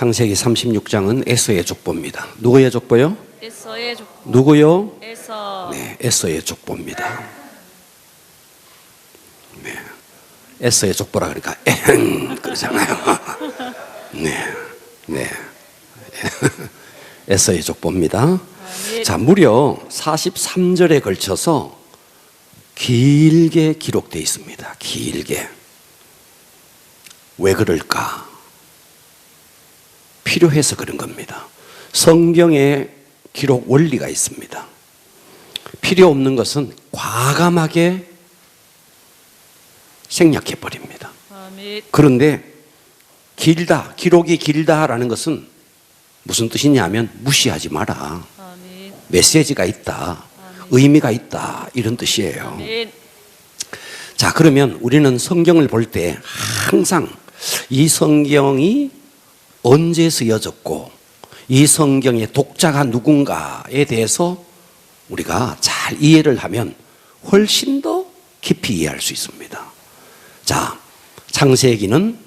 창세기 36장은 에서의 족보입니다. 누구의 족보요? 에서의 족보. 누구요? 에서. 네, 에서의 족보입니다. 네, 에서의 족보라 그러니까 에헴 그러잖아요. 네, 네, 에서의 족보입니다. 자, 무려 43절에 걸쳐서 길게 기록되어 있습니다. 길게. 왜 그럴까? 필요해서 그런 겁니다. 성경에 기록 원리가 있습니다. 필요 없는 것은 과감하게 생략해 버립니다. 그런데 길다, 기록이 길다라는 것은 무슨 뜻이냐면 무시하지 마라. 메시지가 있다, 의미가 있다, 이런 뜻이에요. 자, 그러면 우리는 성경을 볼 때 항상 이 성경이 언제 쓰여졌고 이 성경의 독자가 누군가에 대해서 우리가 잘 이해를 하면 훨씬 더 깊이 이해할 수 있습니다. 자, 창세기는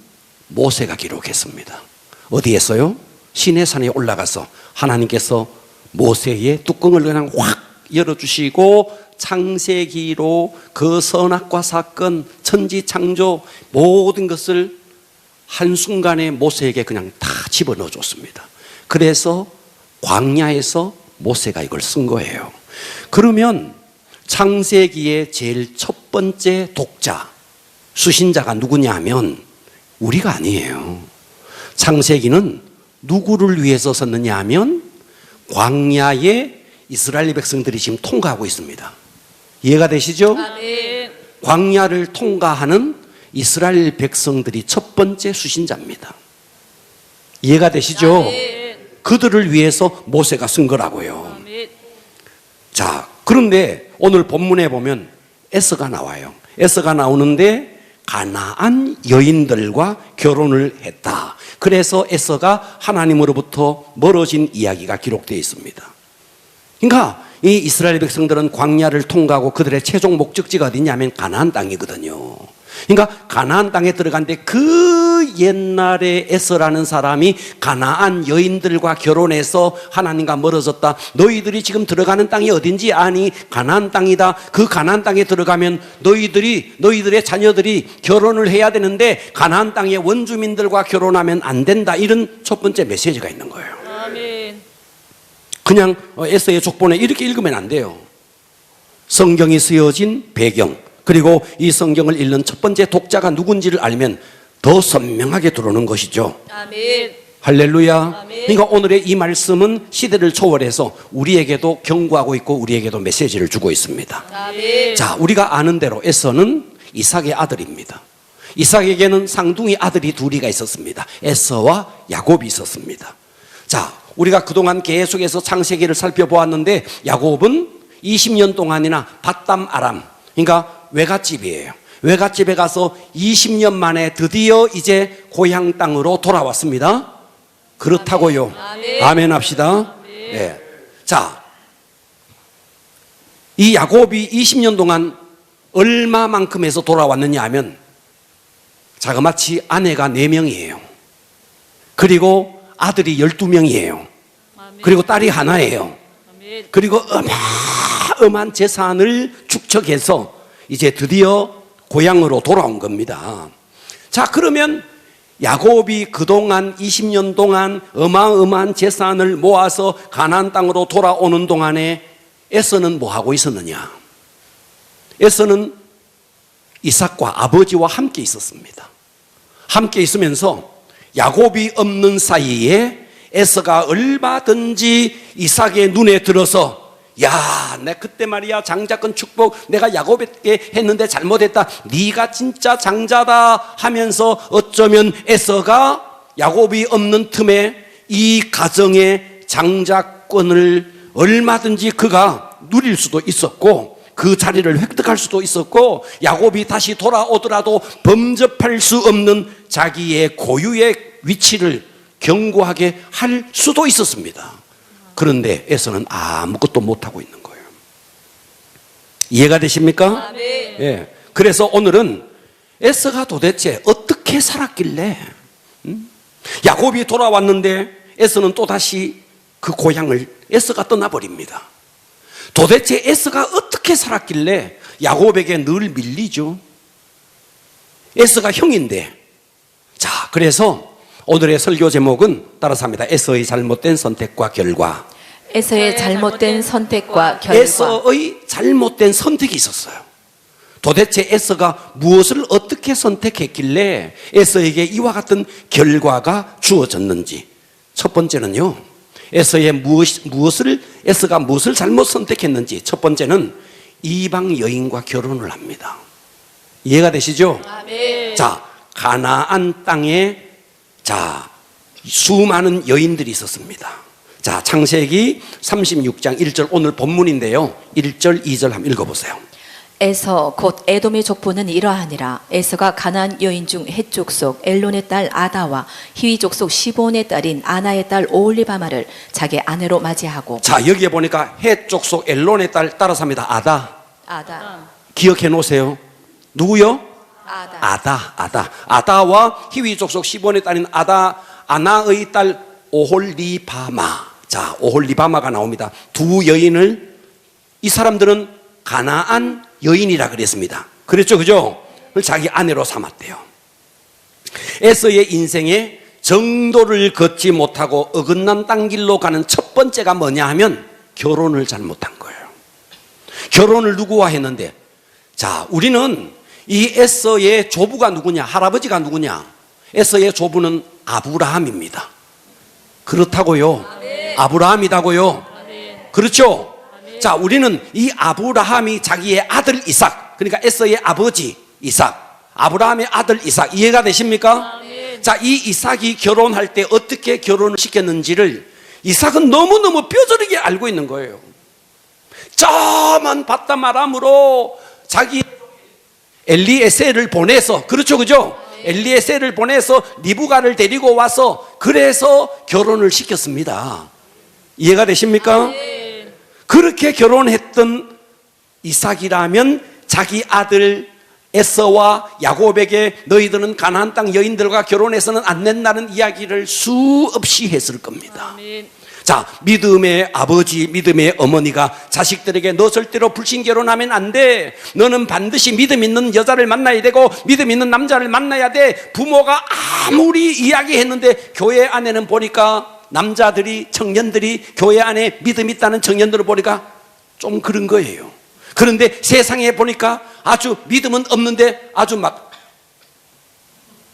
모세가 기록했습니다. 어디에서요? 시내산에 올라가서 하나님께서 모세의 뚜껑을 그냥 확 열어주시고 창세기로 그 선악과 사건, 천지창조 모든 것을 한순간에 모세에게 그냥 다 집어넣어 줬습니다. 그래서 광야에서 모세가 이걸 쓴 거예요. 그러면 창세기의 제일 첫 번째 독자, 수신자가 누구냐 하면 우리가 아니에요. 창세기는 누구를 위해서 썼느냐 하면 광야에 이스라엘 백성들이 지금 통과하고 있습니다. 이해가 되시죠? 아멘. 광야를 통과하는 이스라엘 백성들이 첫 번째 수신자입니다. 이해가 되시죠? 아멘. 그들을 위해서 모세가 쓴 거라고요. 아멘. 자, 그런데 오늘 본문에 보면 에서가 나와요. 에서가 나오는데 가나안 여인들과 결혼을 했다. 그래서 에서가 하나님으로부터 멀어진 이야기가 기록되어 있습니다. 그러니까 이 이스라엘 백성들은 광야를 통과하고 그들의 최종 목적지가 어디냐면 가나안 땅이거든요. 그러니까 가나안 땅에 들어간데 그 옛날에 에서라는 사람이 가나안 여인들과 결혼해서 하나님과 멀어졌다. 너희들이 지금 들어가는 땅이 어딘지 아니? 가나안 땅이다. 그 가나안 땅에 들어가면 너희들의 자녀들이 결혼을 해야 되는데 가나안 땅의 원주민들과 결혼하면 안 된다. 이런 첫 번째 메시지가 있는 거예요. 아멘. 그냥 에서의 족보는 이렇게 읽으면 안 돼요. 성경이 쓰여진 배경, 그리고 이 성경을 읽는 첫 번째 독자가 누군지를 알면 더 선명하게 들어오는 것이죠. 아멘. 할렐루야. 아멘. 그러니까 오늘의 이 말씀은 시대를 초월해서 우리에게도 경고하고 있고 우리에게도 메시지를 주고 있습니다. 아멘. 자, 우리가 아는 대로 에서는 이삭의 아들입니다. 이삭에게는 쌍둥이 아들이 둘이가 있었습니다. 에서와 야곱이 있었습니다. 자, 우리가 그동안 계속해서 창세기를 살펴보았는데 야곱은 20년 동안이나 밧담 아람, 그러니까 외갓집이에요. 외갓집에 가서 20년 만에 드디어 이제 고향 땅으로 돌아왔습니다. 그렇다고요. 아멘. 아멘 합시다. 네. 자, 이 야곱이 20년 동안 얼마만큼 해서 돌아왔느냐 하면 자그마치 아내가 4명이에요. 그리고 아들이 12명이에요. 그리고 딸이 하나예요. 아멘. 그리고 어마어마한 재산을 축적해서 이제 드디어 고향으로 돌아온 겁니다. 자, 그러면 야곱이 그동안 20년 동안 어마어마한 재산을 모아서 가나안 땅으로 돌아오는 동안에 에서는 뭐 하고 있었느냐? 에서는 이삭과 아버지와 함께 있었습니다. 함께 있으면서 야곱이 없는 사이에 에서가 얼마든지 이삭의 눈에 들어서 야, 내 그때 말이야 장자권 축복 내가 야곱에게 했는데 잘못했다. 네가 진짜 장자다 하면서 어쩌면 에서가 야곱이 없는 틈에 이 가정의 장자권을 얼마든지 그가 누릴 수도 있었고 그 자리를 획득할 수도 있었고 야곱이 다시 돌아오더라도 범접할 수 없는 자기의 고유의 위치를 견고하게 할 수도 있었습니다. 그런데 에서는 아무것도 못하고 있는 거예요. 이해가 되십니까? 아멘. 예. 그래서 오늘은 에서가 도대체 어떻게 살았길래 야곱이 돌아왔는데 에서는 또다시 그 고향을 에서가 떠나버립니다. 도대체 에서가 어떻게 살았길래 야곱에게 늘 밀리죠? 에서가 형인데. 자, 그래서 오늘의 설교 제목은 따라서 합니다. 에서의 잘못된 선택과 결과. 에서의 잘못된 선택과 결과. 에서의 잘못된 선택이 있었어요. 도대체 에서가 무엇을 어떻게 선택했길래 에서에게 이와 같은 결과가 주어졌는지. 첫 번째는요, 에서가 무엇을 잘못 선택했는지. 첫 번째는 이방 여인과 결혼을 합니다. 이해가 되시죠? 아멘. 자, 가나안 땅에 수많은 여인들이 있었습니다. 자, 창세기 36장 1절 오늘 본문인데요. 1절, 2절 한번 읽어보세요. 에서 곧 에돔의 족보는 이러하니라. 에서가 가나안 여인 중 헷 족속 엘론의 딸 아다와 히위 족속 시본의 딸인 아나의 딸 오홀리바마를 자기 아내로 맞이하고. 자, 여기에 보니까 헷 족속 엘론의 딸 따라서 합니다. 아다. 기억해 놓으세요. 누구요? 아다. 아다와 히위 족속 시본의 딸인 아나의 딸 오홀리바마. 자, 오홀리바마가 나옵니다. 두 여인을, 이 사람들은 가나안 여인이라 그랬습니다. 그랬죠, 그죠? 그걸 자기 아내로 삼았대요. 에서의 인생에 정도를 걷지 못하고 어긋난 땅길로 가는 첫 번째가 뭐냐 하면 결혼을 잘못한 거예요. 결혼을 누구와 했는데, 자, 우리는 이 에서의 조부가 누구냐, 할아버지가 누구냐? 에서의 조부는 아브라함입니다. 그렇다고요? 아브라함이다고요? 그렇죠? 자, 우리는 이 아브라함이 자기의 아들 이삭, 그러니까 에서의 아버지 이삭, 아브라함의 아들 이삭, 이해가 되십니까? 자, 이 이삭이 결혼할 때 어떻게 결혼을 시켰는지를 이삭은 너무너무 뼈저리게 알고 있는 거예요. 저만 바다마람으로 자기 엘리에셀을 보내서, 그렇죠, 그죠? 엘리에셀을 보내서 리브가를 데리고 와서 그래서 결혼을 시켰습니다. 이해가 되십니까? 그렇게 결혼했던 이삭이라면 자기 아들 에서와 야곱에게 너희들은 가나안 땅 여인들과 결혼해서는 안 된다는 이야기를 수없이 했을 겁니다. 아멘. 자, 믿음의 아버지, 믿음의 어머니가 자식들에게 너 절대로 불신 결혼하면 안 돼. 너는 반드시 믿음 있는 여자를 만나야 되고 믿음 있는 남자를 만나야 돼. 부모가 아무리 이야기했는데 교회 안에는 보니까 남자들이, 청년들이 교회 안에 믿음 있다는 청년들을 보니까 좀 그런 거예요. 그런데 세상에 보니까 아주 믿음은 없는데 아주 막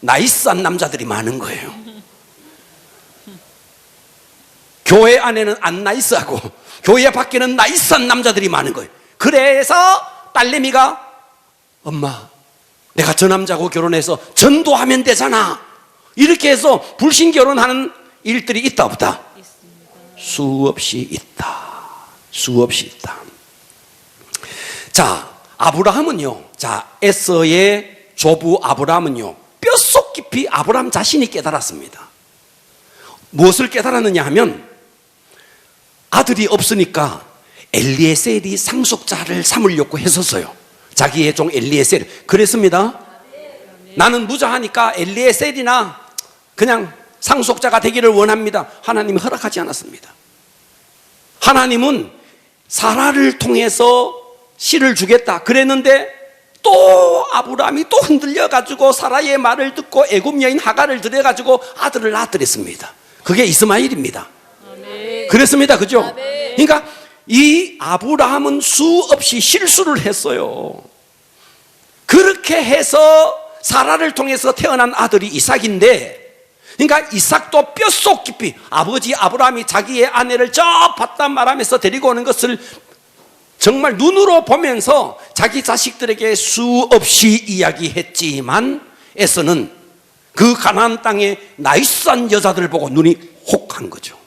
나이스한 남자들이 많은 거예요. 교회 안에는 안 나이스하고 교회 밖에는 나이스한 남자들이 많은 거예요. 그래서 딸내미가 엄마, 내가 저 남자하고 결혼해서 전도하면 되잖아. 이렇게 해서 불신 결혼하는 일들이 있다 없다? 수없이 있다. 수없이 있다. 자, 아브라함은요, 자, 에서의 조부 아브라함은요, 뼛속 깊이 아브라함 자신이 깨달았습니다. 무엇을 깨달았느냐 하면 아들이 없으니까 엘리에셀이 상속자를 삼으려고 했었어요. 자기의 종 엘리에셀. 그랬습니다. 나는 무자하니까 엘리에셀이나 그냥 상속자가 되기를 원합니다. 하나님이 허락하지 않았습니다. 하나님은 사라를 통해서 씨를 주겠다 그랬는데 또 아브라함이 또 흔들려가지고 사라의 말을 듣고 애굽 여인 하갈을 들여가지고 아들을 낳았더랬습니다. 그게 이스마엘입니다. 그랬습니다. 그죠? 그러니까 이 아브라함은 수없이 실수를 했어요. 그렇게 해서 사라를 통해서 태어난 아들이 이삭인데, 그러니까 이삭도 뼛속 깊이 아버지 아브라함이 자기의 아내를 저 바닷바람에서 데리고 오는 것을 정말 눈으로 보면서 자기 자식들에게 수없이 이야기했지만 에서는 그 가나안 땅에 나이스한 여자들 보고 눈이 혹한 거죠.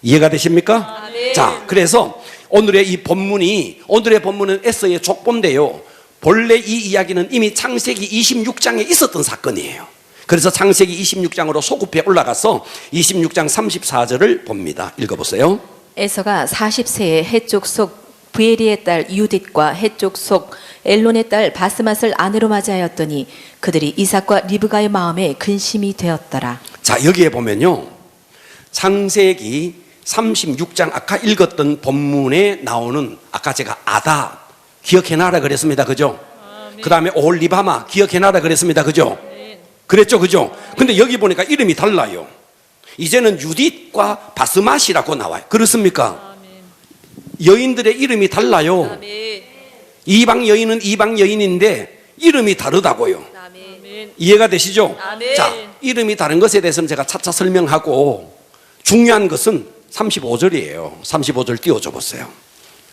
이해가 되십니까? 자, 그래서 오늘의 본문은 에서의 족보인데요. 본래 이 이야기는 이미 창세기 26장에 있었던 사건이에요. 그래서 창세기 26장으로 소급해 올라가서 26장 34절을 봅니다. 읽어보세요. 에서가 40세에 헷 족속 부에리의 딸 유딧과 헷족 속 엘론의 딸 바스맛을 아내로 맞이하였더니 그들이 이삭과 리브가의 마음에 근심이 되었더라. 자, 여기에 보면요. 창세기 36장 아까 읽었던 본문에 나오는 아까 제가 아다 기억해놔라 그랬습니다. 그죠? 그 다음에 올리바마 기억해놔라 그랬습니다. 그죠? 그랬죠. 그죠? 근데 여기 보니까 이름이 달라요. 이제는 유딧과 바스맛이라고 나와요. 그렇습니까? 여인들의 이름이 달라요. 이방 여인은 이방 여인인데 이름이 다르다고요. 이해가 되시죠? 자, 이름이 다른 것에 대해서는 제가 차차 설명하고 중요한 것은 35절이에요. 35절 띄워줘 보세요.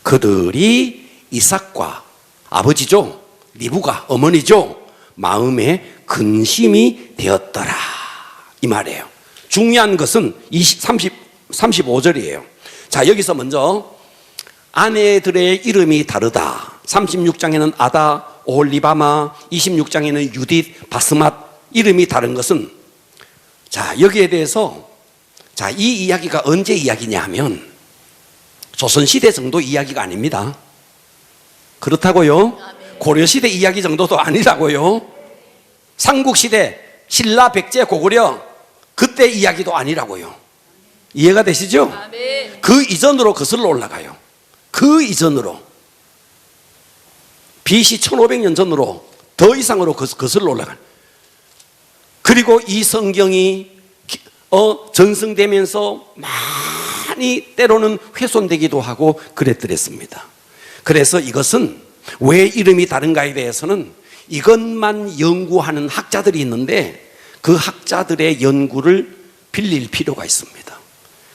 그들이 이삭과 아버지죠, 리브가 어머니죠, 마음에 근심이 되었더라 이 말이에요. 중요한 것은 35절이에요. 자, 여기서 먼저 아내들의 이름이 다르다. 36장에는 아다, 오홀리바마, 26장에는 유딧, 바스맛 이름이 다른 것은, 자, 여기에 대해서, 자, 이 이야기가 언제 이야기냐 하면 조선시대 정도 이야기가 아닙니다. 그렇다고요? 고려시대 이야기 정도도 아니라고요? 삼국시대 신라 백제 고구려 그때 이야기도 아니라고요. 이해가 되시죠? 그 이전으로 거슬러 올라가요. 그 이전으로 BC 1500년 전으로 더 이상으로 거슬러 올라가요. 그리고 이 성경이 전승되면서 많이 때로는 훼손되기도 하고 그랬더랬습니다. 그래서 이것은 왜 이름이 다른가에 대해서는 이것만 연구하는 학자들이 있는데 그 학자들의 연구를 빌릴 필요가 있습니다.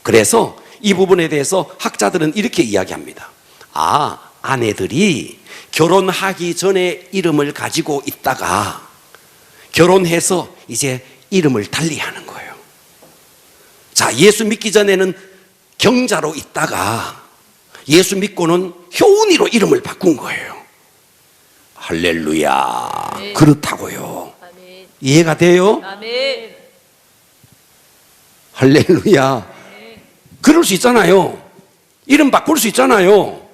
그래서 이 부분에 대해서 학자들은 이렇게 이야기합니다. 아, 아내들이 결혼하기 전에 이름을 가지고 있다가 결혼해서 이제 이름을 달리하는 거예요. 자, 예수 믿기 전에는 경자로 있다가 예수 믿고는 효은이로 이름을 바꾼 거예요. 할렐루야. 아멘. 그렇다고요. 아멘. 이해가 돼요? 아멘. 할렐루야. 아멘. 그럴 수 있잖아요. 이름 바꿀 수 있잖아요.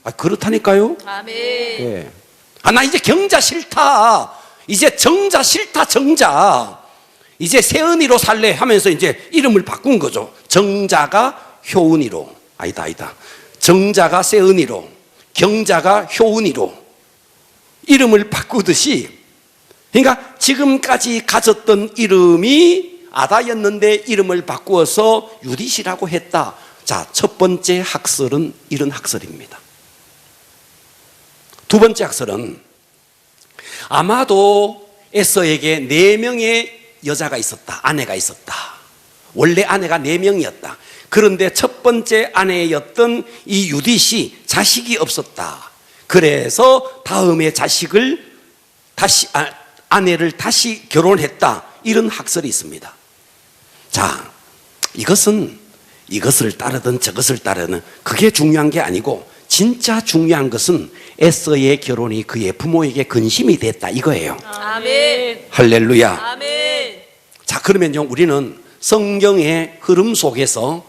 아, 그렇다니까요. 아멘. 예. 아, 나 이제 경자 싫다. 이제 정자 싫다. 정자. 이제 세은이로 살래 하면서 이제 이름을 바꾼 거죠. 정자가 효은이로. 아니다. 정자가 세은이로, 경자가 효은이로 이름을 바꾸듯이, 그러니까 지금까지 가졌던 이름이 아다였는데 이름을 바꾸어서 유딧이라고 했다. 자, 첫 번째 학설은 이런 학설입니다. 두 번째 학설은 아마도 에서에게 4명의 여자가 있었다. 아내가 있었다. 원래 아내가 4명이었다. 그런데 첫 번째 아내였던 이 유딧이 자식이 없었다. 그래서 다음에 자식을 아내를 다시 결혼했다. 이런 학설이 있습니다. 자, 이것을 따르든 저것을 따르든 그게 중요한 게 아니고 진짜 중요한 것은 에서의 결혼이 그의 부모에게 근심이 됐다 이거예요. 아멘. 할렐루야. 아멘. 자, 그러면요, 우리는 성경의 흐름 속에서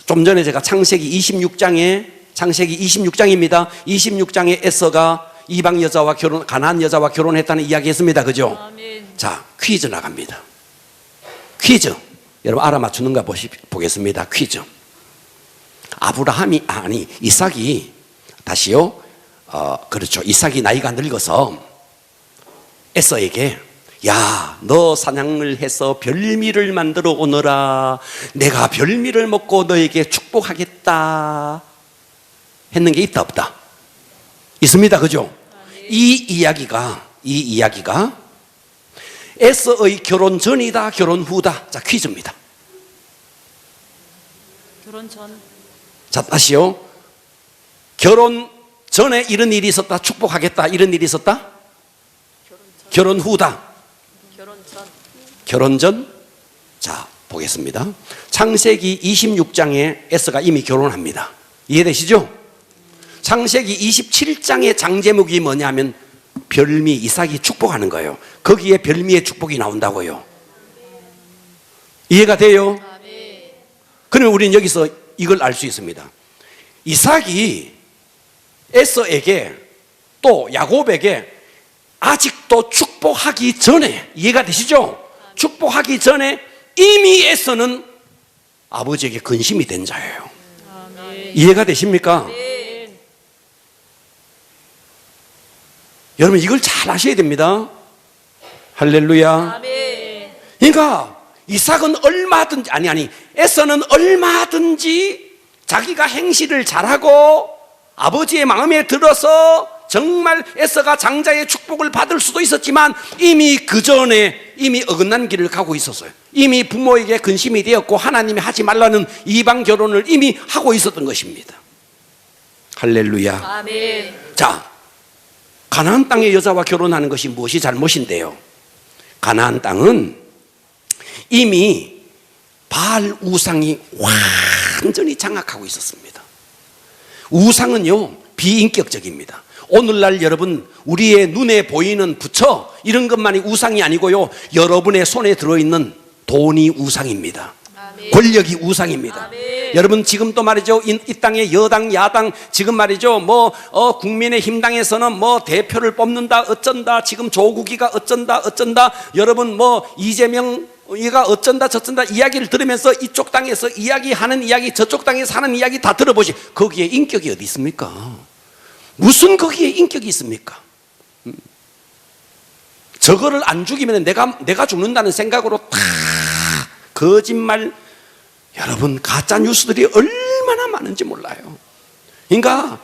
좀 전에 제가 창세기 26장입니다. 26장에 에서가 이방 여자와 가나안 여자와 결혼했다는 이야기했습니다. 그죠? 아멘. 자, 퀴즈 나갑니다. 퀴즈. 여러분 알아맞추는가 보겠습니다. 퀴즈. 이삭이 다시요. 그렇죠. 이삭이 나이가 늙어서 에서에게, 야, 너 사냥을 해서 별미를 만들어 오너라. 내가 별미를 먹고 너에게 축복하겠다. 했는 게 있다 없다? 있습니다. 그죠? 이 이야기가 에서의 결혼 전이다, 결혼 후다? 자, 퀴즈입니다. 결혼 전. 자, 다시요. 결혼 전에 이런 일이 있었다, 축복하겠다, 이런 일이 있었다? 결혼 후다? 결혼 전? 자, 보겠습니다. 창세기 26장에 에서가 이미 결혼합니다. 이해되시죠? 창세기 27장의 장제목이 뭐냐면 별미, 이삭이 축복하는 거예요. 거기에 별미의 축복이 나온다고요. 이해가 돼요? 그러면 우리는 여기서 이걸 알 수 있습니다. 이삭이 에서에게 또 야곱에게 아직도 축복하기 전에, 이해가 되시죠? 축복하기 전에 이미 에서는 아버지에게 근심이 된 자예요. 이해가 되십니까? 여러분 이걸 잘 아셔야 됩니다. 할렐루야. 그러니까 이삭은 얼마든지 에서는 얼마든지 자기가 행실을 잘하고 아버지의 마음에 들어서 정말 에서가 장자의 축복을 받을 수도 있었지만 이미 그 전에 이미 어긋난 길을 가고 있었어요. 이미 부모에게 근심이 되었고 하나님이 하지 말라는 이방 결혼을 이미 하고 있었던 것입니다. 할렐루야. 아멘. 자, 가나안 땅의 여자와 결혼하는 것이 무엇이 잘못인데요? 가나안 땅은 이미 바알 우상이 완전히 장악하고 있었습니다. 우상은요 비인격적입니다. 오늘날 여러분 우리의 눈에 보이는 부처 이런 것만이 우상이 아니고요, 여러분의 손에 들어있는 돈이 우상입니다. 권력이 우상입니다. 여러분 지금도 말이죠, 이 땅의 여당 야당 지금 말이죠 국민의힘 당에서는 대표를 뽑는다 어쩐다, 지금 조국이가 어쩐다 여러분 이재명 얘가 어쩐다 저쩐다 이야기를 들으면서 이쪽 당에서 이야기하는 이야기 저쪽 당에서 하는 이야기 다 들어보시. 거기에 인격이 어디 있습니까? 무슨 거기에 인격이 있습니까? 저거를 안 죽이면 내가 죽는다는 생각으로 다 거짓말. 여러분 가짜 뉴스들이 얼마나 많은지 몰라요. 그러니까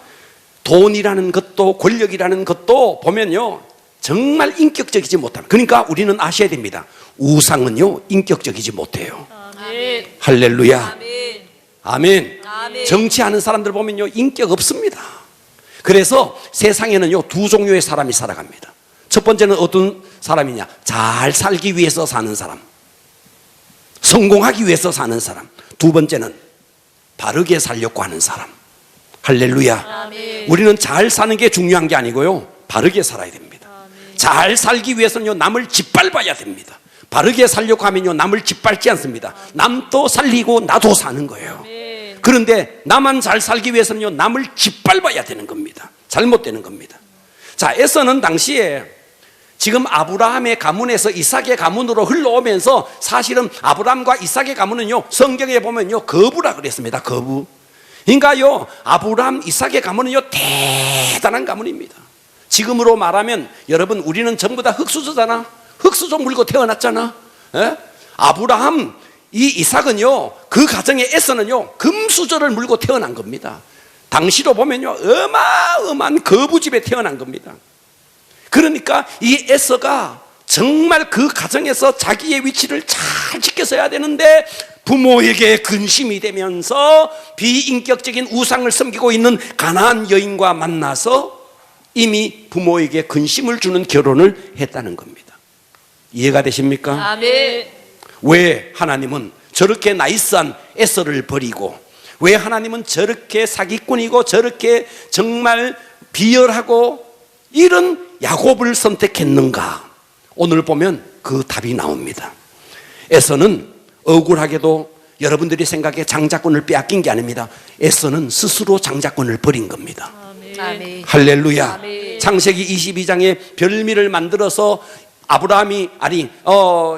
돈이라는 것도 권력이라는 것도 보면요 정말 인격적이지 못합니다. 그러니까 우리는 아셔야 됩니다. 우상은요 인격적이지 못해요. 아멘. 할렐루야. 아멘. 아멘. 아멘. 정치하는 사람들 보면요 인격 없습니다. 그래서 세상에는요 두 종류의 사람이 살아갑니다. 첫 번째는 어떤 사람이냐, 잘 살기 위해서 사는 사람, 성공하기 위해서 사는 사람. 두 번째는 바르게 살려고 하는 사람. 할렐루야. 아멘. 우리는 잘 사는 게 중요한 게 아니고요 바르게 살아야 됩니다. 잘 살기 위해서는요 남을 짓밟아야 됩니다. 바르게 살려고 하면요 남을 짓밟지 않습니다. 남도 살리고 나도 사는 거예요. 그런데 나만 잘 살기 위해서는요 남을 짓밟아야 되는 겁니다. 잘못되는 겁니다. 자, 에서는 당시에 지금 아브라함의 가문에서 이삭의 가문으로 흘러오면서 사실은 아브라함과 이삭의 가문은요 성경에 보면요 거부라 그랬습니다. 거부. 그러니까요 아브라함 이삭의 가문은요 대단한 가문입니다. 지금으로 말하면 여러분 우리는 전부 다 흙수저잖아. 흙수저 물고 태어났잖아. 에? 아브라함 이 이삭은요 그 가정의 에서는요 금수저를 물고 태어난 겁니다. 당시로 보면요 어마어마한 거부집에 태어난 겁니다. 그러니까 이 에서가 정말 그 가정에서 자기의 위치를 잘 지켜서야 되는데 부모에게 근심이 되면서 비인격적인 우상을 섬기고 있는 가나안 여인과 만나서 이미 부모에게 근심을 주는 결혼을 했다는 겁니다. 이해가 되십니까? 아멘. 왜 하나님은 저렇게 나이스한 에서를 버리고, 왜 하나님은 저렇게 사기꾼이고 저렇게 정말 비열하고 이런 야곱을 선택했는가? 오늘 보면 그 답이 나옵니다. 에서는 억울하게도 여러분들이 생각에 장자권을 빼앗긴 게 아닙니다. 에서는 스스로 장자권을 버린 겁니다. 아멘. 할렐루야. 아멘. 창세기 22장에 별미를 만들어서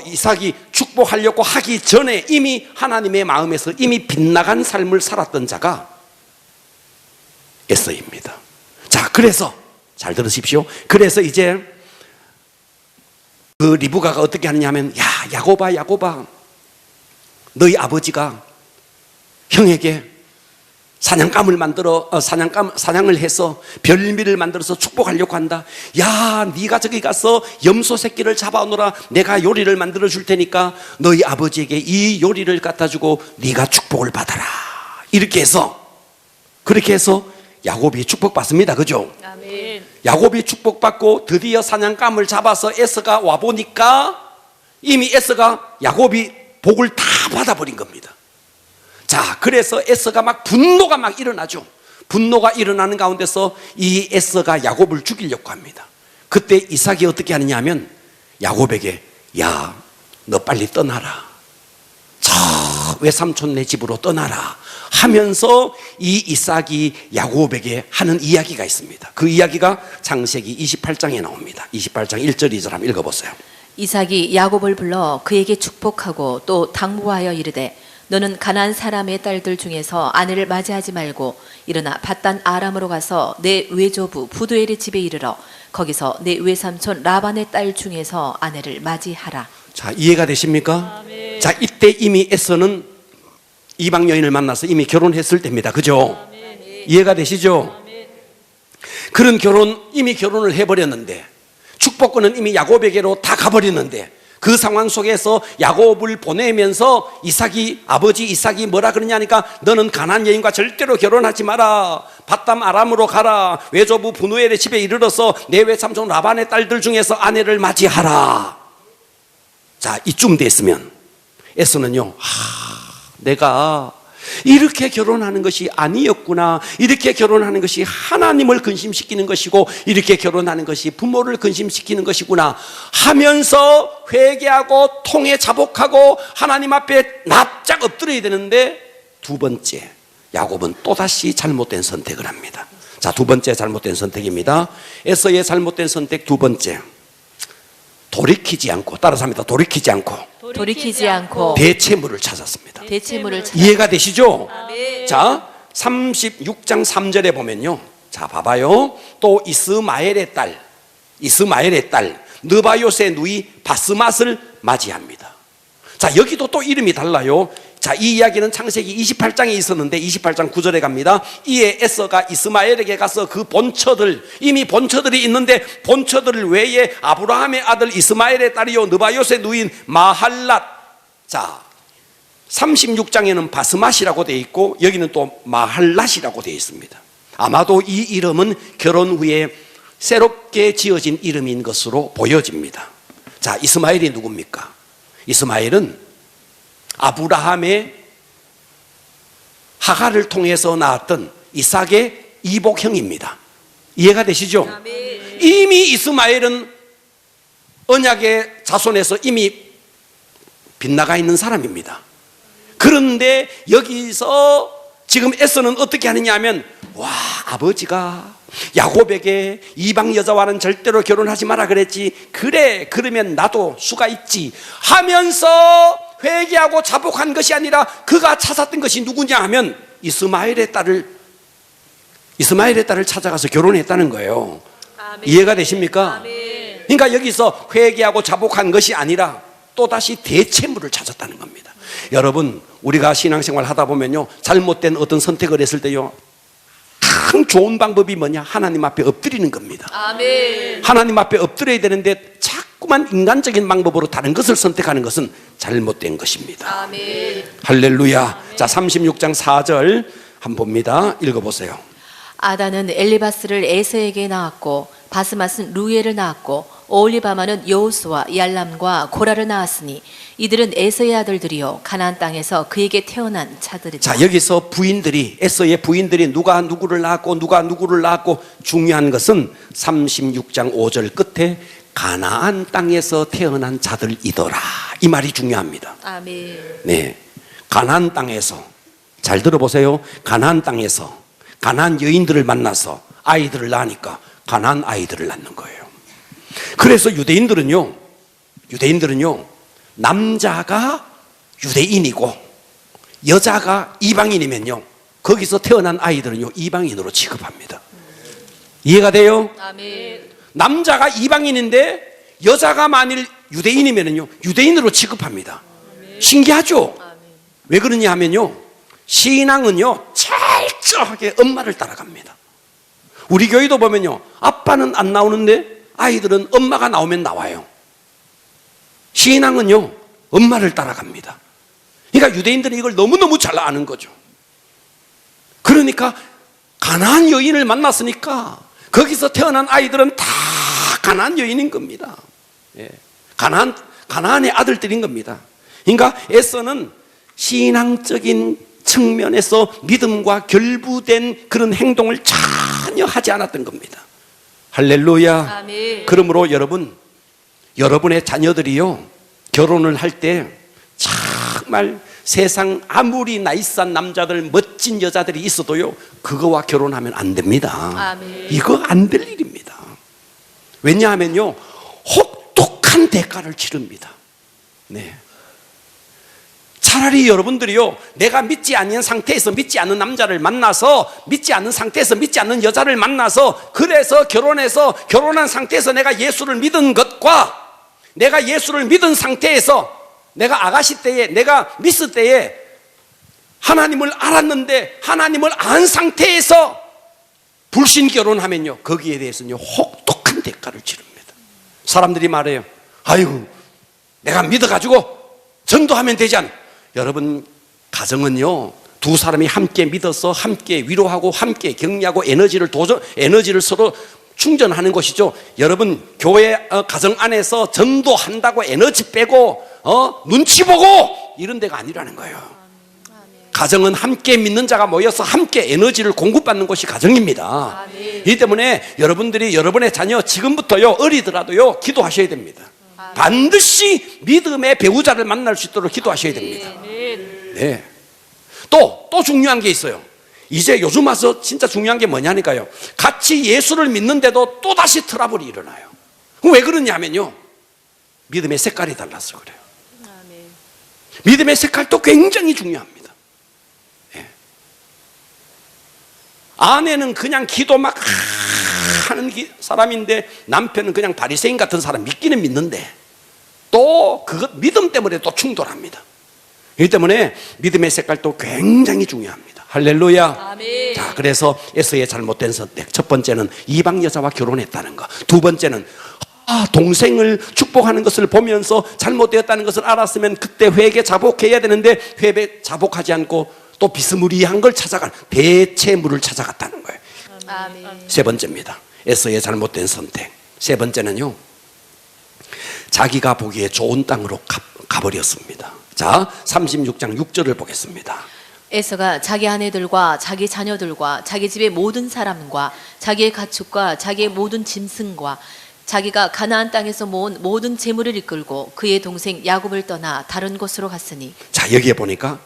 이삭이 축복하려고 하기 전에 이미 하나님의 마음에서 이미 빗나간 삶을 살았던 자가 에서입니다. 자, 그래서 잘 들으십시오. 그래서 이제 그 리브가가 어떻게 하느냐 하면, 야, 야곱아, 너희 아버지가 형에게 사냥감을 만들어 사냥을 해서 별미를 만들어서 축복하려고 한다. 야, 네가 저기 가서 염소 새끼를 잡아오너라. 내가 요리를 만들어 줄 테니까 너희 아버지에게 이 요리를 갖다 주고 네가 축복을 받아라. 그렇게 해서 야곱이 축복받습니다. 그죠? 아멘. 야곱이 축복받고 드디어 사냥감을 잡아서 에서가 와보니까 이미 에서가 야곱이 복을 다 받아버린 겁니다. 자, 그래서 에서가 분노가 일어나죠. 분노가 일어나는 가운데서 이 에서가 야곱을 죽이려고 합니다. 그때 이삭이 어떻게 하느냐 하면 야곱에게, 야, 너 빨리 떠나라. 저 외삼촌네 집으로 떠나라 하면서 이 이삭이 야곱에게 하는 이야기가 있습니다. 그 이야기가 창세기 28장에 나옵니다. 28장 1절 2절 한번 읽어보세요. 이삭이 야곱을 불러 그에게 축복하고 또 당부하여 이르되 너는 가나안 사람의 딸들 중에서 아내를 맞이하지 말고 일어나 밧단 아람으로 가서 내 외조부 부두엘의 집에 이르러 거기서 내 외삼촌 라반의 딸 중에서 아내를 맞이하라. 자, 이해가 되십니까? 자, 이때 이미 에서는 이방 여인을 만나서 이미 결혼했을 때입니다. 그죠? 이해가 되시죠? 그런 이미 결혼을 해버렸는데 축복권은 이미 야곱에게로 다 가버렸는데 그 상황 속에서 야곱을 보내면서 아버지 이삭이 뭐라 그러냐니까 너는 가나안 여인과 절대로 결혼하지 마라. 밧담 아람으로 가라. 외조부 분우엘의 집에 이르러서 내 외삼촌 라반의 딸들 중에서 아내를 맞이하라. 자, 이쯤 됐으면 에서는요, 내가 이렇게 결혼하는 것이 아니었구나. 이렇게 결혼하는 것이 하나님을 근심시키는 것이고 이렇게 결혼하는 것이 부모를 근심시키는 것이구나 하면서 회개하고 통해 자복하고 하나님 앞에 납작 엎드려야 되는데 두 번째, 야곱은 또다시 잘못된 선택을 합니다. 자, 두 번째 잘못된 선택입니다. 에서의 잘못된 선택 두 번째, 돌이키지 않고, 따라서 합니다. 돌이키지 않고 대체물을 찾았습니다. 이해가 되시죠? 자, 36장 3절에 보면요. 자, 봐봐요. 또 이스마엘의 딸 느바요스의 누이 바스맛을 맞이합니다. 자, 여기도 또 이름이 달라요. 자, 이 이야기는 창세기 28장에 있었는데 28장 9절에 갑니다. 이에 에서가 이스마엘에게 가서 그 이미 본처들이 있는데 본처들 외에 아브라함의 아들 이스마엘의 딸이요 느바요스의 누인 마할랏. 자, 36장에는 바스맛이라고 되어 있고 여기는 또 마할랏이라고 되어 있습니다. 아마도 이 이름은 결혼 후에 새롭게 지어진 이름인 것으로 보여집니다. 자, 이스마엘이 누굽니까? 이스마엘은 아브라함의 하갈을 통해서 낳았던 이삭의 이복형입니다. 이해가 되시죠? 이미 이스마엘은 언약의 자손에서 이미 빗나가 있는 사람입니다. 그런데 여기서 지금 에서는 어떻게 하느냐 하면 아버지가 야곱에게 이방 여자와는 절대로 결혼하지 마라 그랬지. 그래, 그러면 나도 수가 있지 하면서 회개하고 자복한 것이 아니라 그가 찾았던 것이 누구냐 하면 이스마엘의 딸을 찾아가서 결혼했다는 거예요. 아멘. 이해가 되십니까? 아멘. 그러니까 여기서 회개하고 자복한 것이 아니라 또다시 대체물을 찾았다는 겁니다. 여러분, 우리가 신앙생활 하다 보면요, 잘못된 어떤 선택을 했을 때요, 가장 좋은 방법이 뭐냐? 하나님 앞에 엎드리는 겁니다. 아멘. 하나님 앞에 엎드려야 되는데 자꾸만 인간적인 방법으로 다른 것을 선택하는 것은 잘못된 것입니다. 아멘. 할렐루야. 아멘. 자, 36장 4절 한번 봅니다. 읽어보세요. 아다는 엘리바스를 에서에게 낳았고 바스맛은 루엘을 낳았고 오홀리바마는 여호수와 얄람과 고라를 낳았으니 이들은 에서의 아들들이요 가나안 땅에서 그에게 태어난 자들이다. 자, 여기서 에서의 부인들이 누가 누구를 낳았고 중요한 것은 36장 5절 끝에 가나안 땅에서 태어난 자들이더라. 이 말이 중요합니다. 아멘. 네, 가나안 땅에서, 잘 들어보세요. 가나안 땅에서 가나안 여인들을 만나서 아이들을 낳으니까 가나안 아이들을 낳는 거예요. 그래서 유대인들은요 남자가 유대인이고 여자가 이방인이면요 거기서 태어난 아이들은요 이방인으로 취급합니다. 이해가 돼요? 아멘. 남자가 이방인인데 여자가 만일 유대인이면요 유대인으로 취급합니다. 신기하죠? 왜 그러냐 하면요 신앙은요 철저하게 엄마를 따라갑니다. 우리 교회도 보면요 아빠는 안 나오는데 아이들은 엄마가 나오면 나와요. 신앙은요 엄마를 따라갑니다. 그러니까 유대인들은 이걸 너무너무 잘 아는 거죠. 그러니까 가나안 여인을 만났으니까 거기서 태어난 아이들은 다 가나안 여인인 겁니다. 예. 가나안의 아들들인 겁니다. 그러니까 에서는 신앙적인 측면에서 믿음과 결부된 그런 행동을 전혀 하지 않았던 겁니다. 할렐루야. 아멘. 그러므로 여러분의 자녀들이요 결혼을 할 때 정말 세상 아무리 나이스한 남자들, 멋진 여자들이 있어도요, 그거와 결혼하면 안 됩니다. 아멘. 이거 안 될 일입니다. 왜냐하면요, 혹독한 대가를 치릅니다. 네. 차라리 여러분들이요, 내가 믿지 않는 상태에서 믿지 않는 남자를 만나서, 믿지 않는 상태에서 믿지 않는 여자를 만나서, 그래서 결혼해서, 결혼한 상태에서 내가 예수를 믿은 것과, 내가 예수를 믿은 상태에서, 내가 아가씨 때에, 내가 믿을 때에 하나님을 알았는데 하나님을 안 상태에서 불신 결혼하면요, 거기에 대해서는요, 혹독한 대가를 치릅니다. 사람들이 말해요. 아이고, 내가 믿어가지고 전도하면 되지 않. 여러분, 가정은요, 두 사람이 함께 믿어서 함께 위로하고 함께 격려하고 에너지를 서로 충전하는 것이죠. 여러분, 교회 가정 안에서 전도한다고 에너지 빼고 눈치 보고 이런 데가 아니라는 거예요. 가정은 함께 믿는 자가 모여서 함께 에너지를 공급받는 것이 가정입니다. 이 때문에 여러분들이 여러분의 자녀 지금부터요, 어리더라도요, 기도하셔야 됩니다. 반드시 믿음의 배우자를 만날 수 있도록 기도하셔야 됩니다. 네. 또 중요한 게 있어요. 이제 요즘 와서 진짜 중요한 게 뭐냐니까요. 같이 예수를 믿는데도 또 다시 트러블이 일어나요. 왜 그러냐면요, 믿음의 색깔이 달라서 그래요. 믿음의 색깔도 굉장히 중요합니다. 네. 아내는 그냥 기도 막 하는 사람인데 남편은 그냥 바리새인 같은 사람, 믿기는 믿는데 또 그것 믿음 때문에 또 충돌합니다. 이 때문에 믿음의 색깔도 굉장히 중요합니다. 할렐루야. 아멘. 자, 그래서 에서의 잘못된 선택. 첫 번째는 이방 여자와 결혼했다는 것. 두 번째는 동생을 축복하는 것을 보면서 잘못되었다는 것을 알았으면 그때 회개 자복해야 되는데 회개 자복하지 않고 또 비스무리한 걸 찾아간 대체물을 찾아갔다는 거예요. 아멘. 세 번째입니다. 에서의 잘못된 선택. 세 번째는요, 자기가 보기에 좋은 땅으로 가버렸습니다. 자, 36장 6절을 보겠습니다. 에서가 자기 아내들과 자기 자녀들과 자기 집의 모든 사람과 자기의 가축과 자기의 모든 짐승과 자기가 가나안 땅에서 모은 모든 재물을 이끌고 그의 동생 야곱을 떠나 다른 곳으로 갔으니. 자, 여기에 보니까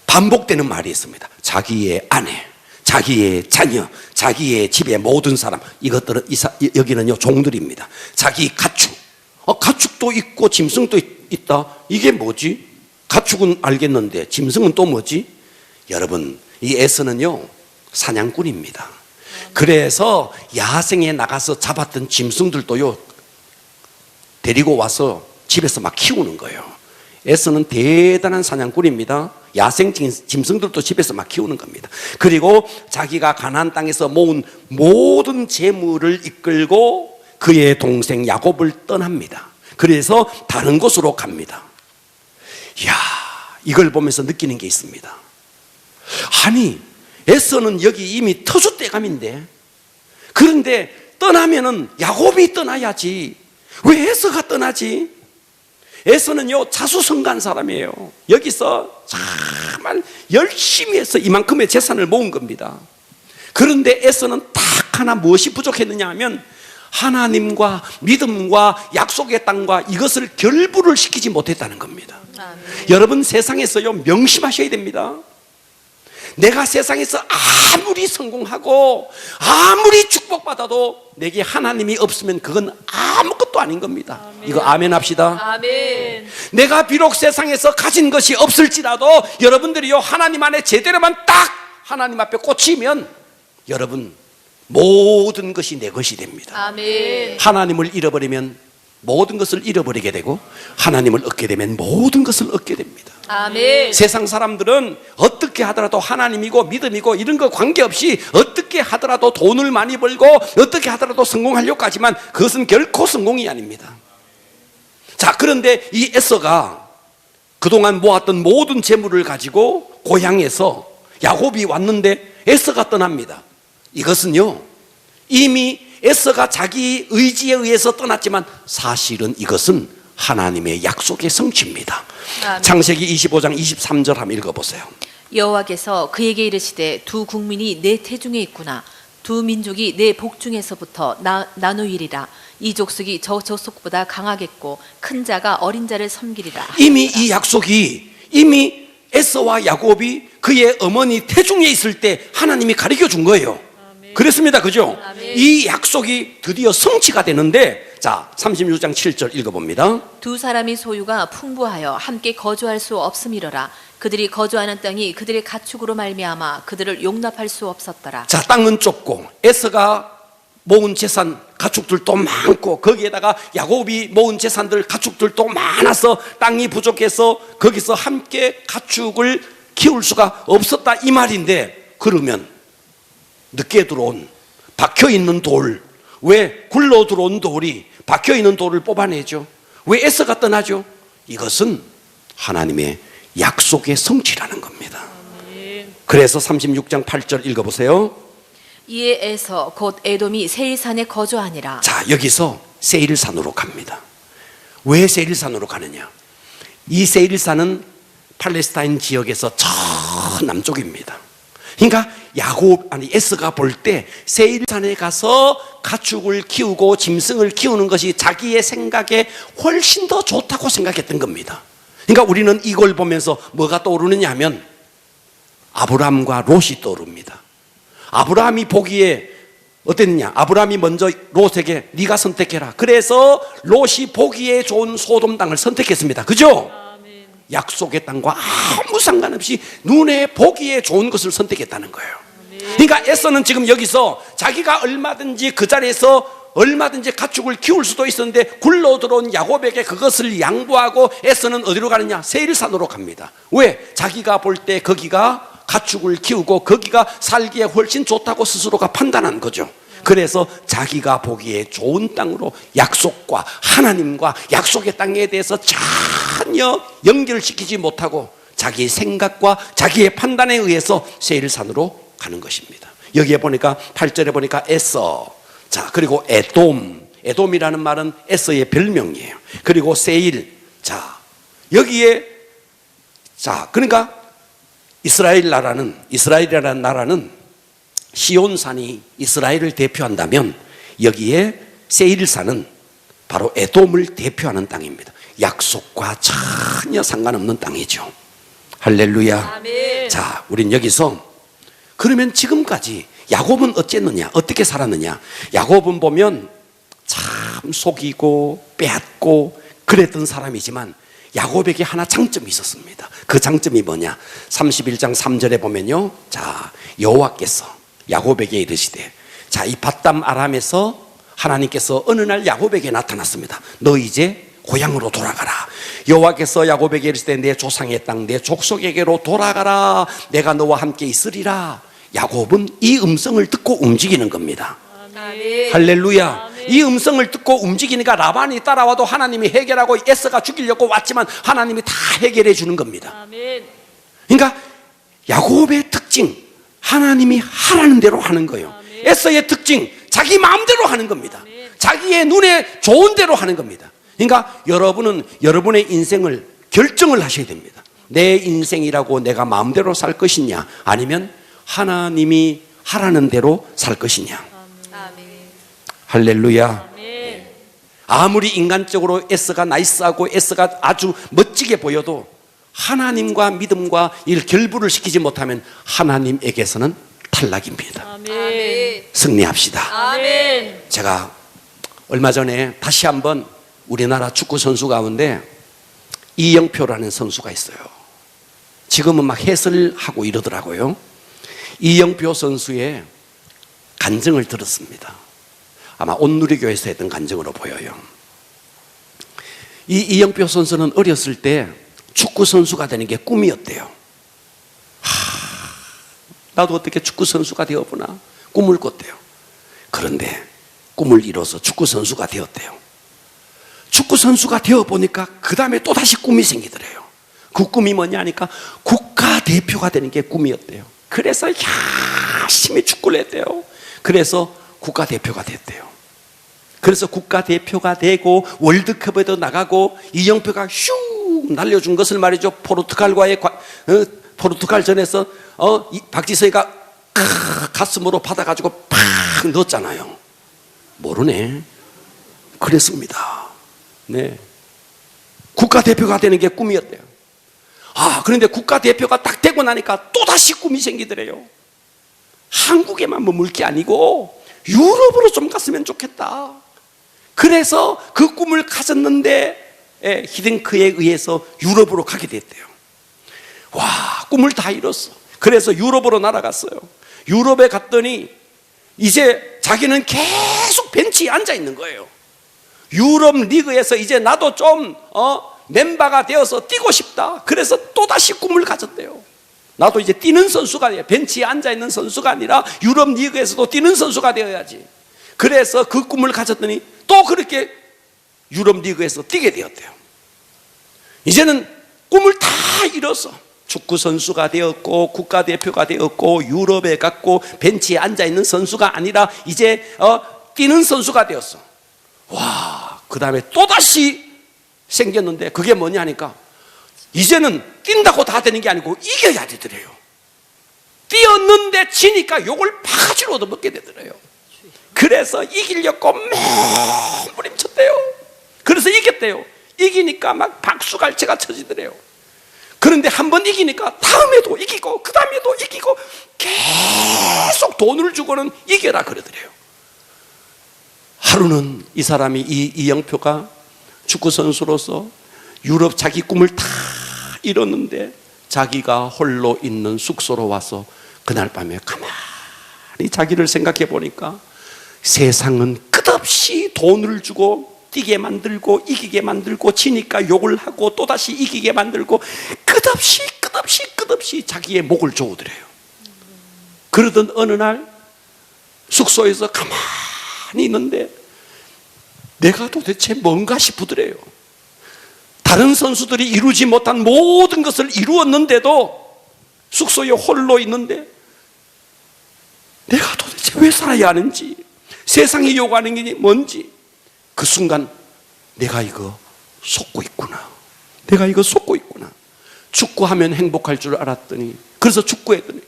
반복되는 말이 있습니다. 자기의 아내, 자기의 자녀, 자기의 집의 모든 사람. 이것들은 여기는요, 종들입니다. 자기 가축, 가축도 있고 짐승도 있다. 이게 뭐지? 가축은 알겠는데 짐승은 또 뭐지? 여러분, 이 에서는요, 사냥꾼입니다. 그래서 야생에 나가서 잡았던 짐승들도요, 데리고 와서 집에서 막 키우는 거예요. 에서는 대단한 사냥꾼입니다. 야생 짐승들도 집에서 막 키우는 겁니다. 그리고 자기가 가나안 땅에서 모은 모든 재물을 이끌고 그의 동생 야곱을 떠납니다. 그래서 다른 곳으로 갑니다. 이야, 이걸 보면서 느끼는 게 있습니다. 아니, 에서는 여기 이미 터줏대감인데, 그런데 떠나면은 야곱이 떠나야지 왜 에서가 떠나지? 에서는요, 자수성가한 사람이에요. 여기서 정말 열심히 해서 이만큼의 재산을 모은 겁니다. 그런데 에서는 딱 하나 무엇이 부족했느냐 하면 하나님과 믿음과 약속의 땅과 이것을 결부를 시키지 못했다는 겁니다. 아멘. 여러분, 세상에서요, 명심하셔야 됩니다. 내가 세상에서 아무리 성공하고 아무리 축복받아도 내게 하나님이 없으면 그건 아무것도 아닌 겁니다. 이거 아멘 합시다. 아멘. 내가 비록 세상에서 가진 것이 없을지라도 여러분들이요, 하나님 안에 제대로만 딱 하나님 앞에 꽂히면 여러분, 모든 것이 내 것이 됩니다. 아멘. 하나님을 잃어버리면 모든 것을 잃어버리게 되고 하나님을 얻게 되면 모든 것을 얻게 됩니다. 아멘. 세상 사람들은 어떻게 하더라도 하나님이고 믿음이고 이런 거 관계없이 어떻게 하더라도 돈을 많이 벌고 어떻게 하더라도 성공하려고 하지만 그것은 결코 성공이 아닙니다. 자, 그런데 이 에서가 그동안 모았던 모든 재물을 가지고 고향에서 야곱이 왔는데 에서가 떠납니다. 이것은요, 이미 에서가 자기 의지에 의해서 떠났지만 사실은 이것은 하나님의 약속의 성취입니다. 아멘. 창세기 25장 23절 한번 읽어보세요. 여호와께서 그에게 이르시되 두 국민이 내 태중에 있구나. 두 민족이 내 복중에서부터 나누이리라. 이 족속이 저 족속보다 강하겠고 큰 자가 어린 자를 섬기리라. 이미 이 약속이 이미 에서와 야곱이 그의 어머니 태중에 있을 때 하나님이 가르쳐 준 거예요. 그랬습니다. 그죠? 이 약속이 드디어 성취가 되는데, 자, 36장 7절 읽어봅니다. 두 사람이 소유가 풍부하여 함께 거주할 수 없음이로라. 그들이 거주하는 땅이 그들의 가축으로 말미암아 그들을 용납할 수 없었더라. 자, 땅은 좁고 에서가 모은 재산 가축들도 많고 거기에다가 야곱이 모은 재산들 가축들도 많아서 땅이 부족해서 거기서 함께 가축을 키울 수가 없었다 이 말인데, 그러면 늦게 들어온 박혀있는 돌, 왜 굴러 들어온 돌이 박혀있는 돌을 뽑아내죠? 왜 에서가 떠나죠? 이것은 하나님의 약속의 성취라는 겁니다. 그래서 36장 8절 읽어보세요. 이에 에서 곧 에돔이 세일산에 거주하니라. 자, 여기서 세일산으로 갑니다. 왜 세일산으로 가느냐? 이 세일산은 팔레스타인 지역에서 저 남쪽입니다. 그러니까 에서가 볼 때 세일산에 가서 가축을 키우고 짐승을 키우는 것이 자기의 생각에 훨씬 더 좋다고 생각했던 겁니다. 그러니까 우리는 이걸 보면서 뭐가 떠오르느냐 하면 아브라함과 롯이 떠오릅니다. 아브라함이 보기에 어땠느냐? 아브라함이 먼저 롯에게 네가 선택해라. 그래서 롯이 보기에 좋은 소돔 땅을 선택했습니다. 그죠? 약속의 땅과 아무 상관없이 눈에 보기에 좋은 것을 선택했다는 거예요. 그러니까 에서는 지금 여기서 자기가 얼마든지 그 자리에서 얼마든지 가축을 키울 수도 있었는데 굴러 들어온 야곱에게 그것을 양보하고 에서는 어디로 가느냐? 세일산으로 갑니다. 왜? 자기가 볼 때 거기가 가축을 키우고 거기가 살기에 훨씬 좋다고 스스로가 판단한 거죠. 그래서 자기가 보기에 좋은 땅으로 약속과 하나님과 약속의 땅에 대해서 전혀 연결시키지 못하고 자기의 생각과 자기의 판단에 의해서 세일산으로 가는 것입니다. 여기에 보니까 8절에 보니까 에서, 자, 그리고 에돔이라는 말은 에서의 별명이에요. 그리고 세일, 자, 여기에, 자, 그러니까 이스라엘이라는 나라는 시온산이 이스라엘을 대표한다면 여기에 세일산은 바로 에돔을 대표하는 땅입니다. 약속과 전혀 상관없는 땅이죠. 할렐루야. 아멘. 자, 우린 여기서 그러면 지금까지 야곱은 어쨌느냐? 어떻게 살았느냐? 야곱은 보면 참 속이고 빼앗고 그랬던 사람이지만 야곱에게 하나 장점이 있었습니다. 그 장점이 뭐냐? 31장 3절에 보면요. 자, 여호와께서 야곱에게 이르시되, 자, 이 밧담 아람에서 하나님께서 어느 날 야곱에게 나타났습니다. 너 이제 고향으로 돌아가라. 여호와께서 야곱에게 이르시되 내 조상의 땅 내 족속에게로 돌아가라. 내가 너와 함께 있으리라. 야곱은 이 음성을 듣고 움직이는 겁니다. 아멘. 할렐루야. 아멘. 이 음성을 듣고 움직이니까 라반이 따라와도 하나님이 해결하고 에서가 죽이려고 왔지만 하나님이 다 해결해 주는 겁니다. 아멘. 그러니까 야곱의 특징, 하나님이 하라는 대로 하는 거예요. 아멘. 에서의 특징, 자기 마음대로 하는 겁니다. 아멘. 자기의 눈에 좋은 대로 하는 겁니다. 그러니까 여러분은 여러분의 인생을 결정을 하셔야 됩니다. 내 인생이라고 내가 마음대로 살 것이냐, 아니면 하나님이 하라는 대로 살 것이냐. 아멘. 할렐루야. 아멘. 아무리 인간적으로 에서가 나이스하고 에서가 아주 멋지게 보여도 하나님과 믿음과 이 결부를 시키지 못하면 하나님에게서는 탈락입니다. 아멘. 승리합시다. 아멘. 제가 얼마 전에 다시 한번 우리나라 축구 선수 가운데 이영표라는 선수가 있어요. 지금은 막 해설하고 이러더라고요. 이영표 선수의 간증을 들었습니다. 아마 온누리교에서 했던 간증으로 보여요. 이 이영표 선수는 어렸을 때 축구 선수가 되는 게 꿈이었대요. 나도 어떻게 축구 선수가 되어보나 꿈을 꿨대요. 그런데 꿈을 이뤄서 축구 선수가 되었대요. 축구 선수가 되어보니까 그 다음에 또다시 꿈이 생기더래요. 그 꿈이 뭐냐 하니까 국가대표가 되는 게 꿈이었대요. 그래서 열심히 축구를 했대요. 그래서 국가대표가 됐대요. 그래서 국가대표가 되고 월드컵에도 나가고 이영표가 슉 날려준 것을 말이죠. 포르투갈전에서 박지성이가 가슴으로 받아가지고 팍 넣었잖아요. 모르네. 그랬습니다. 네. 국가대표가 되는 게 꿈이었대요. 그런데 국가대표가 딱 되고 나니까 또다시 꿈이 생기더래요. 한국에만 머물 게 아니고 유럽으로 좀 갔으면 좋겠다. 그래서 그 꿈을 가졌는데 히딩크에 의해서 유럽으로 가게 됐대요. 와, 꿈을 다 이뤘어. 그래서 유럽으로 날아갔어요. 유럽에 갔더니 이제 자기는 계속 벤치에 앉아 있는 거예요. 유럽 리그에서 이제 나도 좀 멤버가 되어서 뛰고 싶다. 그래서 또다시 꿈을 가졌대요. 나도 이제 뛰는 선수가 돼요. 벤치에 앉아있는 선수가 아니라 유럽 리그에서도 뛰는 선수가 되어야지. 그래서 그 꿈을 가졌더니 또 그렇게 유럽 리그에서 뛰게 되었대요. 이제는 꿈을 다 이뤄서 축구 선수가 되었고 국가대표가 되었고 유럽에 갔고 벤치에 앉아있는 선수가 아니라 이제 뛰는 선수가 되었어. 와, 그 다음에 또다시 생겼는데 그게 뭐냐 하니까 이제는 뛴다고 다 되는 게 아니고 이겨야 되더래요. 뛰었는데 지니까 욕을 바가지로 얻어먹게 되더래요. 그래서 이기려고 몸부림쳤대요. 그래서 이겼대요. 이기니까 막 박수갈채가 쳐지더래요. 그런데 한 번 이기니까 다음에도 이기고 그 다음에도 이기고 계속 돈을 주고는 이겨라 그러더래요. 하루는 이 사람이 이영표가 축구선수로서 유럽 자기 꿈을 다 이뤘는데 자기가 홀로 있는 숙소로 와서 그날 밤에 가만히 자기를 생각해 보니까 세상은 끝없이 돈을 주고 뛰게 만들고 이기게 만들고 지니까 욕을 하고 또다시 이기게 만들고 끝없이 자기의 목을 조으더래요. 그러던 어느 날 숙소에서 가만히 있는데 내가 도대체 뭔가 싶으더래요. 다른 선수들이 이루지 못한 모든 것을 이루었는데도 숙소에 홀로 있는데 내가 도대체 왜 살아야 하는지, 세상이 요구하는 게 뭔지, 그 순간 내가 이거 속고 있구나. 내가 이거 속고 있구나. 축구하면 행복할 줄 알았더니, 그래서 축구했더니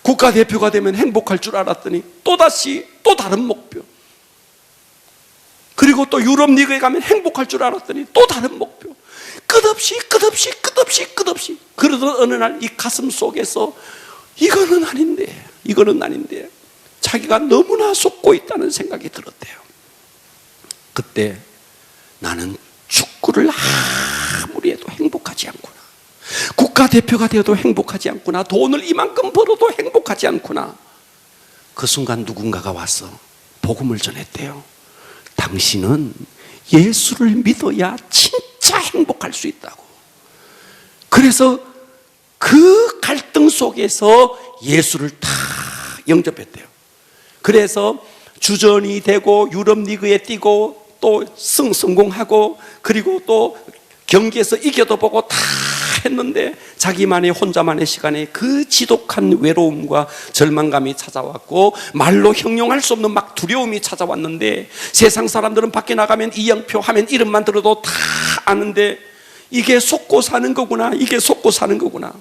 국가대표가 되면 행복할 줄 알았더니 또다시 또 다른 목표, 그리고 또 유럽 리그에 가면 행복할 줄 알았더니 또 다른 목표, 끝없이 그러던 어느 날 이 가슴 속에서 이거는 아닌데 자기가 너무나 속고 있다는 생각이 들었대요. 그때 나는 축구를 아무리 해도 행복하지 않구나, 국가대표가 되어도 행복하지 않구나, 돈을 이만큼 벌어도 행복하지 않구나. 그 순간 누군가가 와서 복음을 전했대요. 당신은 예수를 믿어야 진짜 행복할 수 있다고. 그래서 그 갈등 속에서 예수를 다 영접했대요. 그래서 주전이 되고 유럽 리그에 뛰고 또 성공하고 그리고 또 경기에서 이겨도 보고 다 했는데 자기만의 혼자만의 시간에 그 지독한 외로움과 절망감이 찾아왔고 말로 형용할 수 없는 막 두려움이 찾아왔는데 세상 사람들은 밖에 나가면 이영표 하면 이름만 들어도 다 아는데 이게 속고 사는 거구나, 이게 속고 사는 거구나.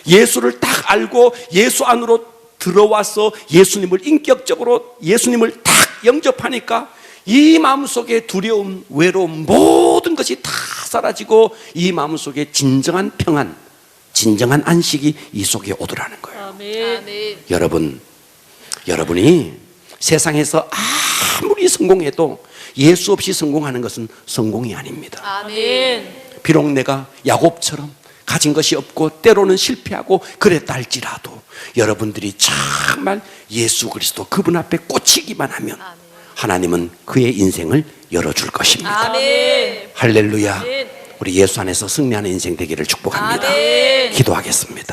예수를 딱 알고 예수 안으로 들어와서 예수님을 인격적으로 예수님을 딱 영접하니까 이 마음속에 두려움, 외로움 모든 것이 다 사라지고 이 마음속에 진정한 평안, 진정한 안식이 이 속에 오더라는 거예요. 아멘. 여러분이 세상에서 아무리 성공해도 예수 없이 성공하는 것은 성공이 아닙니다. 아멘. 비록 내가 야곱처럼 가진 것이 없고 때로는 실패하고 그랬다 할지라도 여러분들이 정말 예수 그리스도 그분 앞에 꽂히기만 하면 하나님은 그의 인생을 열어줄 것입니다. 아멘. 할렐루야. 아멘. 우리 예수 안에서 승리하는 인생 되기를 축복합니다. 아멘. 기도하겠습니다.